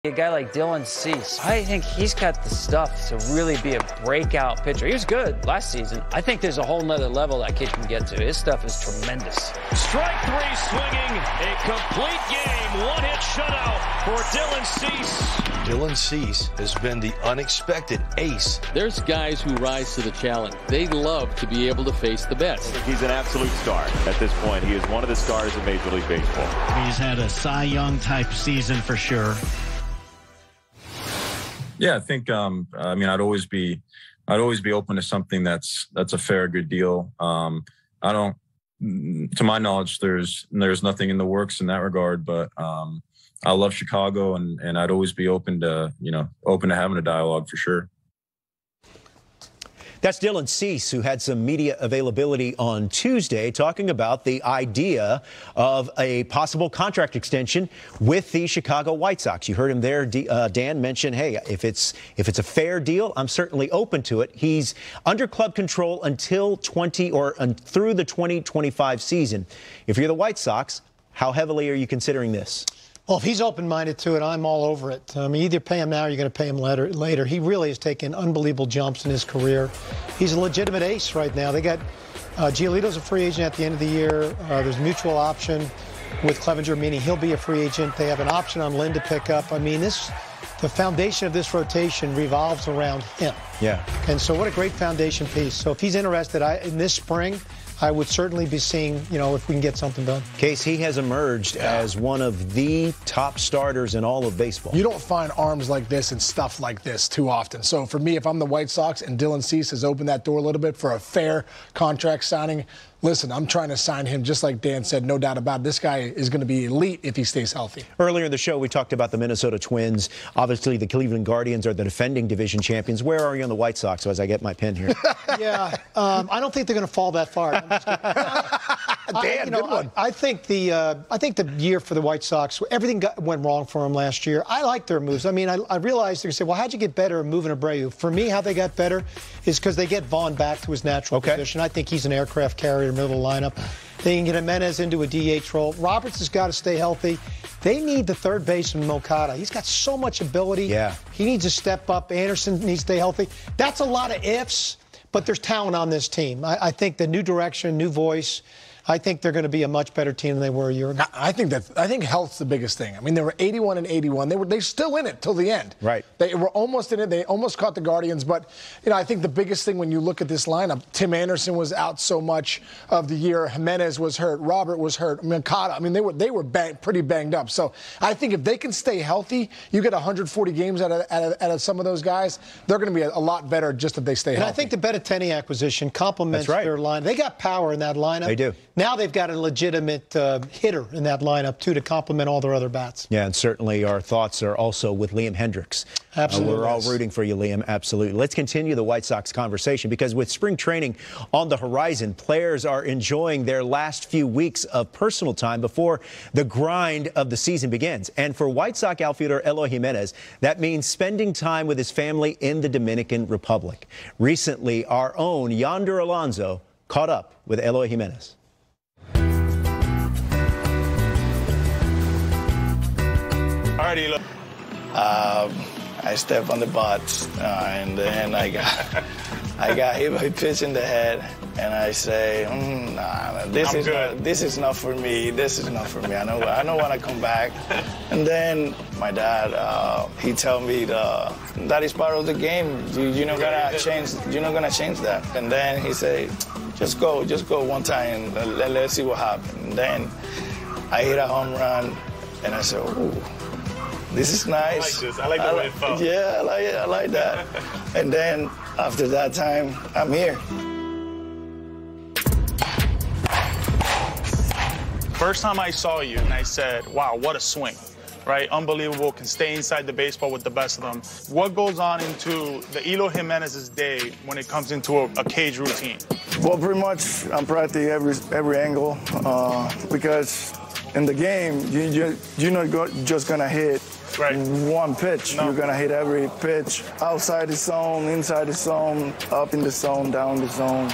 A guy like Dylan Cease, I think he's got the stuff to really be a breakout pitcher. He was good last season. I think there's a whole nother level that kid can get to. His stuff is tremendous. Strike three swinging, a complete game, one-hit shutout for Dylan Cease. Dylan Cease has been the unexpected ace. There's guys who rise to the challenge. They love to be able to face the best. He's an absolute star at this point. He is one of the stars of Major League Baseball. He's had a Cy Young type season for sure. Yeah, I think I'd always be open to something that's a fair, good deal. To my knowledge, there's nothing in the works in that regard, but I love Chicago, and I'd always be open to having a dialogue for sure. That's Dylan Cease, who had some media availability on Tuesday talking about the idea of a possible contract extension with the Chicago White Sox. You heard him there, Dan, mention, hey, if it's a fair deal, I'm certainly open to it. He's under club control until through the 2025 season. If you're the White Sox, how heavily are you considering this? Well, if he's open-minded to it, I'm all over it. Either pay him now or you're going to pay him later. He really has taken unbelievable jumps in his career. He's a legitimate ace right now. They got Giolito's a free agent at the end of the year. There's a mutual option with Clevenger, meaning he'll be a free agent. They have an option on Lynn to pick up. I mean, the foundation of this rotation revolves around him. Yeah. And so what a great foundation piece. So if he's interested, in this spring, I would certainly be seeing, if we can get something done. Case, he has emerged as one of the top starters in all of baseball. You don't find arms like this and stuff like this too often. So for me, if I'm the White Sox and Dylan Cease has opened that door a little bit for a fair contract signing, listen, I'm trying to sign him, just like Dan said, no doubt about it. This guy is going to be elite if he stays healthy. Earlier in the show, we talked about the Minnesota Twins. Obviously, the Cleveland Guardians are the defending division champions. Where are you on the White Sox, so as I get my pen here? Yeah, I don't think they're going to fall that far. Dan, good one. I think the year for the White Sox, everything went wrong for them last year. I like their moves. I mean, I realized they're going to say, well, how'd you get better moving Abreu? For me, how they got better is because they get Vaughn back to his natural position. I think he's an aircraft carrier. Middle of the lineup. They can get Jimenez into a DH role. Roberts has got to stay healthy. They need the third baseman, Moncada. He's got so much ability. Yeah. He needs to step up. Anderson needs to stay healthy. That's a lot of ifs, but there's talent on this team. I think the new direction, new voice, I think they're going to be a much better team than they were a year ago. I think health's the biggest thing. I mean, they were 81 and 81. They still in it till the end. Right. They were almost in it. They almost caught the Guardians. But I think the biggest thing when you look at this lineup, Tim Anderson was out so much of the year. Jimenez was hurt. Robert was hurt. Moncada. I mean, they were pretty banged up. So I think if they can stay healthy, you get 140 games out of some of those guys. They're going to be a lot better just if they stay healthy. And I think the Benintendi acquisition complements their line. They got power in that lineup. They do. Now they've got a legitimate hitter in that lineup, too, to complement all their other bats. Yeah, and certainly our thoughts are also with Liam Hendriks. Absolutely. We're all rooting for you, Liam. Absolutely. Let's continue the White Sox conversation because with spring training on the horizon, players are enjoying their last few weeks of personal time before the grind of the season begins. And for White Sox outfielder Eloy Jimenez, that means spending time with his family in the Dominican Republic. Recently, our own Yonder Alonso caught up with Eloy Jimenez. Alrighty, look. I step on the butts, and then I got hit by a pitch in the head, and I say, nah, this is not for me. This is not for me. I don't want to come back. And then my dad, he tell me that is part of the game. You're not gonna change. You're not gonna change that. And then he say, just go one time, and let's see what happens. And then I hit a home run, and I said, ooh. This is nice. I like this. I like the way it felt. Yeah, I like it. I like that. And then after that time, I'm here. First time I saw you, and I said, wow, what a swing. Right? Unbelievable. Can stay inside the baseball with the best of them. What goes on into the Eloy Jimenez's day when it comes into a cage routine? Well, pretty much I'm practicing every angle because in the game, you're not just going to hit one pitch. No. You're going to hit every pitch outside the zone, inside the zone, up in the zone, down the zone.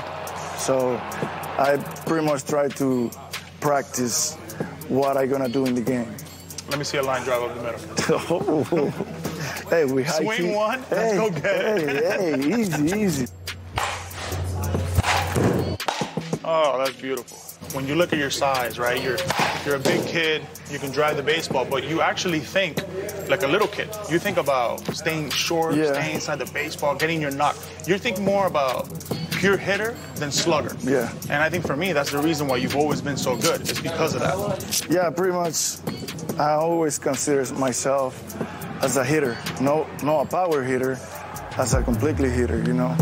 So I pretty much try to practice what I'm going to do in the game. Let me see a line drive up the middle. Hey, we high swing key. one. Let's go get it. Hey, easy. Oh, that's beautiful. When you look at your size, right? You're a big kid. You can drive the baseball, but you actually think like a little kid. You think about staying short, staying inside the baseball, getting your knock. You think more about pure hitter than slugger. Yeah. And I think for me, that's the reason why you've always been so good. It's because of that. Yeah, pretty much. I always consider myself as a hitter, no a power hitter, as a completely hitter. You know,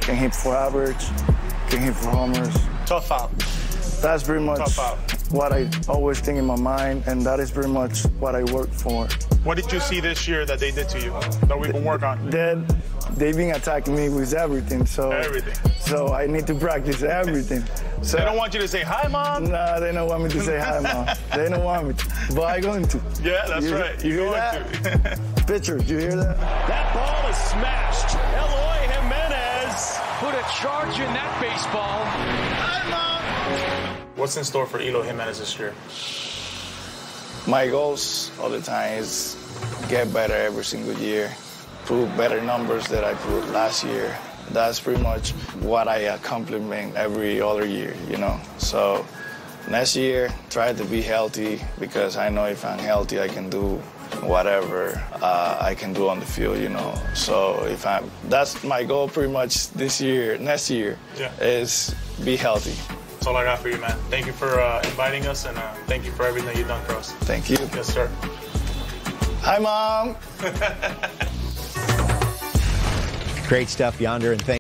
can hit for average, can hit for homers. Tough out. That's pretty much what I always think in my mind, and that is pretty much what I work for. What did you see this year that they did to you that we can work on? They've been attacking me with everything, so I need to practice everything. So they don't want you to say hi, Mom? Nah, they don't want me to say hi, Mom. They don't want me to, but I'm going to. Yeah, that's right. You hear that? Pitcher, did you hear that? That ball is smashed. Eloy Jimenez put a charge in that baseball. Hi, Mom. What's in store for Eloy Jimenez this year? My goals all the time is get better every single year, prove better numbers that I proved last year. That's pretty much what I accomplish every other year, you know. So next year, try to be healthy, because I know if I'm healthy, I can do whatever I can do on the field, you know. So that's my goal pretty much this year, next year, is be healthy. That's all I got for you, man. Thank you for inviting us, and thank you for everything you've done for us. Thank you. Yes, sir. Hi, Mom. Great stuff, Yonder, and thank